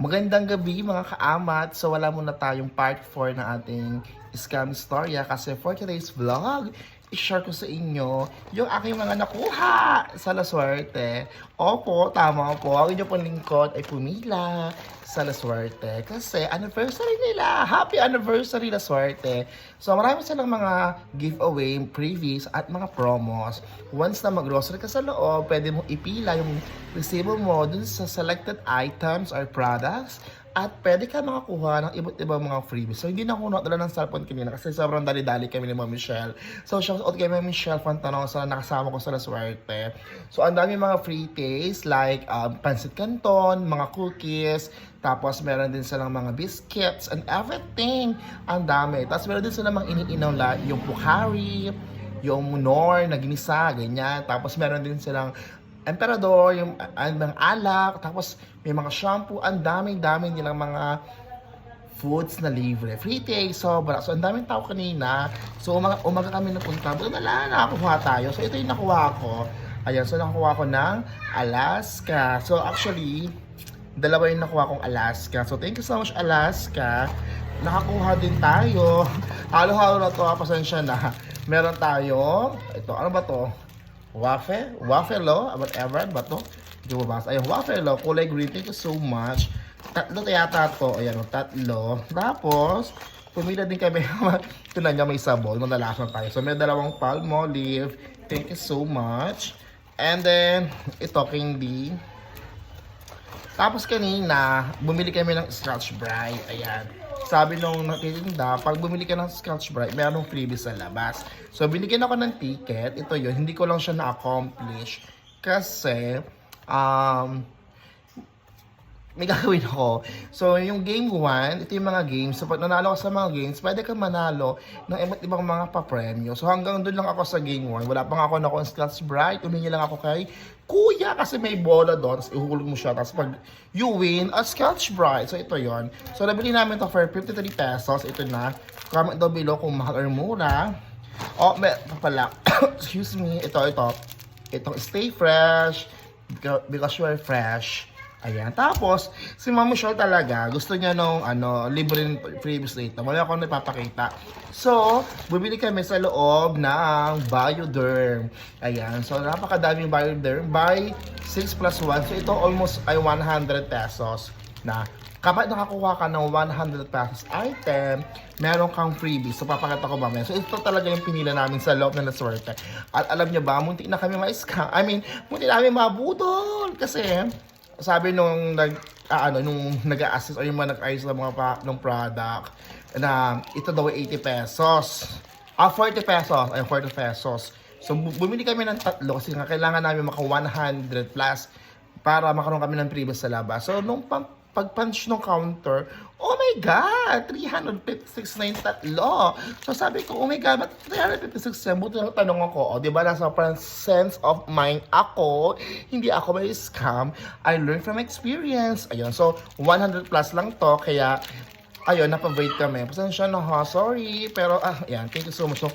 Magandang gabi mga kaamat. So wala muna tayong part 4 na ating scam storya kasi for today's vlog, i-share ko sa inyo yung aking mga nakuha sa La Suerte. Opo, tama po. Ang inyo pong lingkod ay pumila sa La Suerte kasi anniversary nila. Happy anniversary La Suerte. So marami silang mga giveaway, previous at mga promos. Once na mag-grocery ka sa loob, pwede mong ipila yung resibo mo dun sa selected items or products at pwede ka makakuha ng iba't ibang mga freebies. So, hindi na ako nakadala ng cellphone kanina kasi sobrang dali-dali kami ni Ma'am Michelle. So, shout out kay Ma'am Michelle Fantanong sa nakasama ko sa La Suerte. So, ang dami mga free taste like pancit canton, mga cookies, tapos meron din silang mga biscuits and everything. Ang dami. Tapos meron din silang mga iniinaw yung Bukhari, yung Nor na ginisa, ganyan. Tapos meron din silang Emperador, yung mga alak, tapos may mga shampoo, ang daming-daming nilang mga foods na libre. Free taste, sobra. So, ang daming tao kanina. So, umaga kami napunta. Buto na nakakuha tayo. So, ito yung nakuha ko. Ayan, so nakakuha ko ng Alaska. So, actually, dalawa yung nakuha kong Alaska. So, thank you so much, Alaska. Nakakuha din tayo. Halo-halo na to, pasensya na. Meron tayo, ito, ano ba to? Waffle, whatever ba to? Hindi mo basa. Ayun, waffle, kulay green. Thank you so much. Tatlo yata to. Ayan, tatlo. Tapos, pumila din kami. Tunan niya may sabol. Manalasan tayo. So, may dalawang Palmolive. Thank you so much. And then, ito, candy. Tapos kanina, bumili kami ng Scotch Brite. Ayan. Sabi nung natitinda, pag bumili ka ng Scotch Brite, mayroong freebies sa labas. So, binigyan ako ng ticket. Ito yun. Hindi ko lang siya na-accomplish. Kasi, may gagawin ako. So, yung game 1, ito yung mga games. So, pag nanalo ka sa mga games, pwede ka manalo ng iba't ibang mga papremyo. So, hanggang doon lang ako sa game 1. Wala pa nga ako nakuha ng Scotch Brite. Umingi lang ako kay Kuya kasi may bola doon. Tapos ihulog mo siya. Tapos pag you win, a Scotch Brite. So, ito yon. So, nabili namin ito for 53 pesos. Ito na. Comment down below kung mahal or mura. Oh, may pala. Excuse me. Ito. Itong Stay Fresh. Because you are fresh. Ayan. Tapos, si Ma'am Michelle talaga, gusto niya nung libreng previous data. Wala akong napapakita. So, bumili kami sa loob ng Bioderm. Ayan. So, napakadaming Bioderm. Buy 6 plus 1. So, ito almost ay 100 pesos na. Kapag nakakuha ka ng 100 pesos item, meron kang freebie. So, papakita ko mamaya. So, ito talaga yung pinila namin sa loob ng La Suerte. At alam niyo ba, munti na kami ma-scam. Munti na kami mabudol. Kasi, sabi nung nag-a-assist o yung mga nag-ayos ng mga ng product na ito daw ay 80 pesos. 40 pesos. Ay, 40 pesos. So, bumili kami ng tatlo kasi nga kailangan namin maka 100 plus para makaroon kami ng previous sa labas. So, nung pag-punch ng counter, oh my God! 356 na yung tatlo. So sabi ko, oh my God, ba't 356 yan? Buti na tanong ako, di ba nasa parang sense of mind ako, hindi ako may scam. I learned from experience. Ayun, so 100 plus lang to, kaya ayun, napavoid kami. Pasensya na ha, sorry. Pero, yan, thank you so much. So,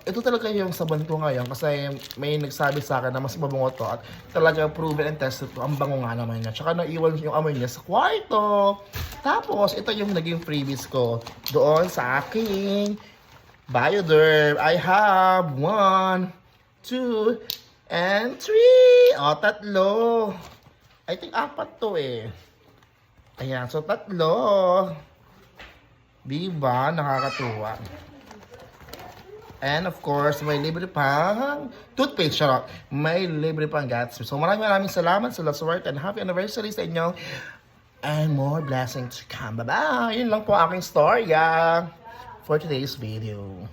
ito talaga yung sabon ko ngayon kasi may nagsabi sa akin na mas mabango to at talaga proven and tested to. Ang bango nga naman niya. Tsaka naiwan yung amoy niya sa kwarto. Tapos, ito yung naging freebies ko doon sa aking Bioderm. I have 1, 2, and 3. O, tatlo. I think 4 to eh. Ayan, so tatlo. Diba? Nakakatuwa. And of course, may libre pang toothpaste, charot. May libre pang Gatsby. So maraming salamat sa La Suerte and happy anniversary sa inyo. And more blessings to come. Bye-bye! Yun lang po aking storya for today's video.